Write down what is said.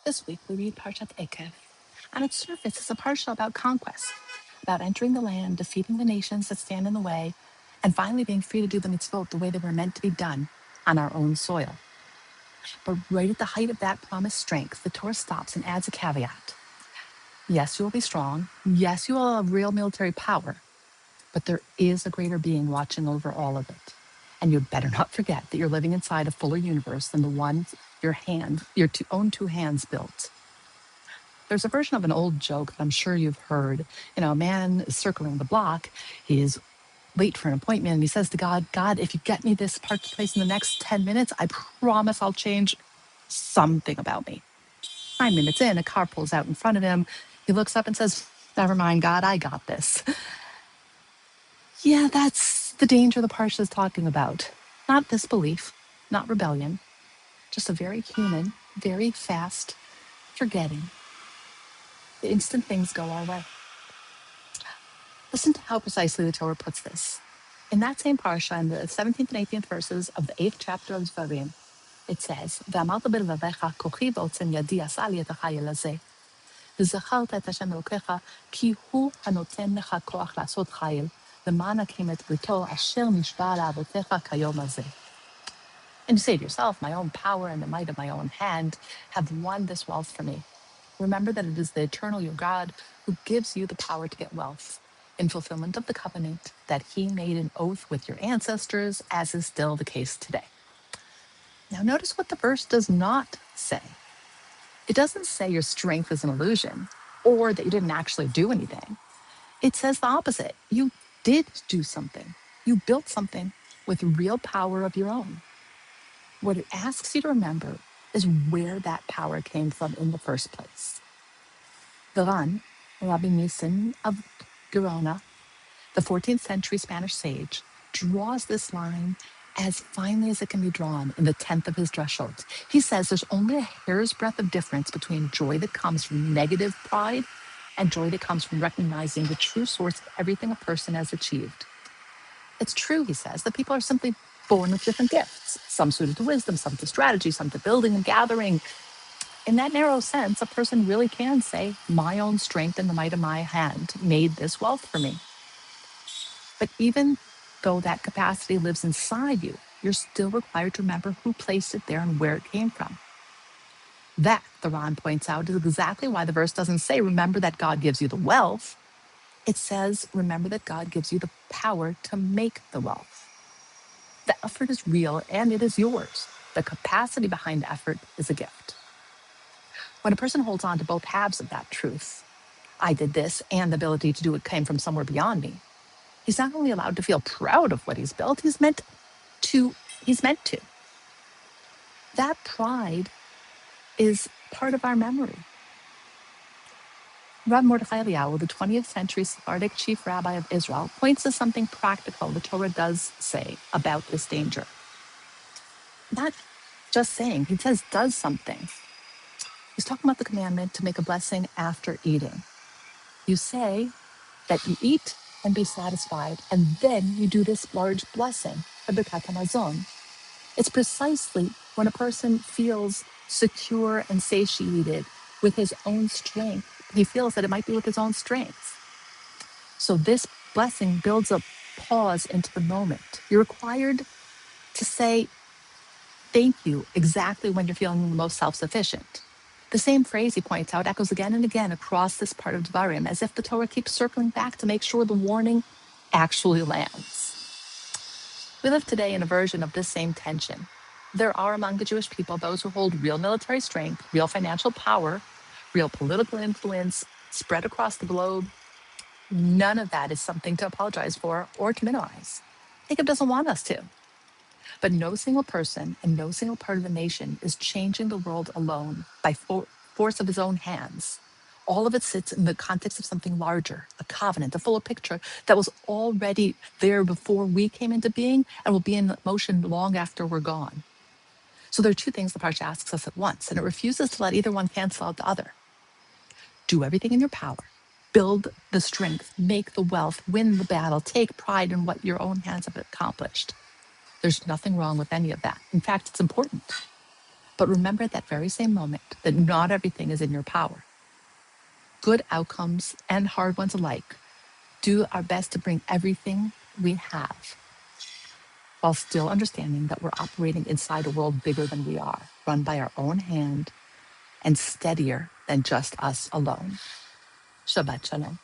This week we read Parshat Eikev. On its surface, it's a parsha about conquest, about entering the land, defeating the nations that stand in the way, and finally being free to do the mitzvot the way they were meant to be done on our own soil. But right at the height of that promised strength, the Torah stops and adds a caveat. Yes, you will be strong. Yes, you will have real military power, but there is a greater being watching over all of it. And you'd better not forget that you're living inside a fuller universe than the one your own two hands built. There's a version of an old joke that I'm sure you've heard. A man is circling the block. He is late for an appointment, and he says to God, God, if you get me this parked place in the next 10 minutes, I promise I'll change something about me. 9 minutes in, a car pulls out in front of him. He looks up and says, never mind, God, I got this. Yeah, that's the danger the Parsha is talking about. Not disbelief, not rebellion, just a very human, very fast forgetting. The instant things go our way. Listen to how precisely the Torah puts this. In that same parsha, in the 17th and 18th verses of the 8th chapter of Dvarim, it says, "Ve'amarta b'levavecha kochi v'otzem yadi asa li et ha'chayil hazeh. V'zacharta et Hashem Elokecha ki hu hanoten lecha koach la'asot chayil למען הקים את בריתו אשר נשבע לאבותיך כיום הזה." And you say to yourself, my own power and the might of my own hand have won this wealth for me. Remember that it is the eternal your God who gives you the power to get wealth in fulfillment of the covenant that he made an oath with your ancestors, as is still the case today. Now notice what the verse does not say. It doesn't say your strength is an illusion or that you didn't actually do anything. It says the opposite. You did do something. You built something with real power of your own. What it asks you to remember is where that power came from in the first place. Viran, Rabbi Nissen of Gerona, the 14th century Spanish sage, draws this line as finely as it can be drawn in the 10th of his drashot. He says there's only a hair's breadth of difference between joy that comes from negative pride and joy that comes from recognizing the true source of everything a person has achieved. It's true, he says, that people are simply born with different gifts, some suited to wisdom, some to strategy, some to building and gathering. In that narrow sense, a person really can say, my own strength and the might of my hand made this wealth for me. But even though that capacity lives inside you, you're still required to remember who placed it there and where it came from. That, the Ron points out, is exactly why the verse doesn't say, remember that God gives you the wealth. It says, remember that God gives you the power to make the wealth. The effort is real and it is yours. The capacity behind the effort is a gift. When a person holds on to both halves of that truth, I did this and the ability to do it came from somewhere beyond me, he's not only allowed to feel proud of what he's built, he's meant to. That pride is part of our memory. Rav Mordechai Eliyahu, the 20th century Sephardic chief rabbi of Israel, points to something practical the Torah does say about this danger. Not just saying, he says does something. He's talking about the commandment to make a blessing after eating. You say that you eat and be satisfied, and then you do this large blessing, a birkat hamazon. It's precisely when a person feels secure and satiated with his own strength. He feels that it might be with his own strength. So this blessing builds a pause into the moment. You're required to say thank you exactly when you're feeling the most self-sufficient. The same phrase, he points out, echoes again and again across this part of Dvarim, as if the Torah keeps circling back to make sure the warning actually lands. We live today in a version of this same tension. There are among the Jewish people those who hold real military strength, real financial power, real political influence spread across the globe. None of that is something to apologize for or to minimize. Jacob doesn't want us to. But no single person and no single part of the nation is changing the world alone by force of his own hands. All of it sits in the context of something larger, a covenant, a fuller picture that was already there before we came into being and will be in motion long after we're gone. So there are two things the Parsha asks us at once, and it refuses to let either one cancel out the other. Do everything in your power. Build the strength, make the wealth, win the battle, take pride in what your own hands have accomplished. There's nothing wrong with any of that. In fact, it's important. But remember at that very same moment that not everything is in your power. Good outcomes and hard ones alike, do our best to bring everything we have while still understanding that we're operating inside a world bigger than we are, run by our own hand and steadier than just us alone. Shabbat Shalom.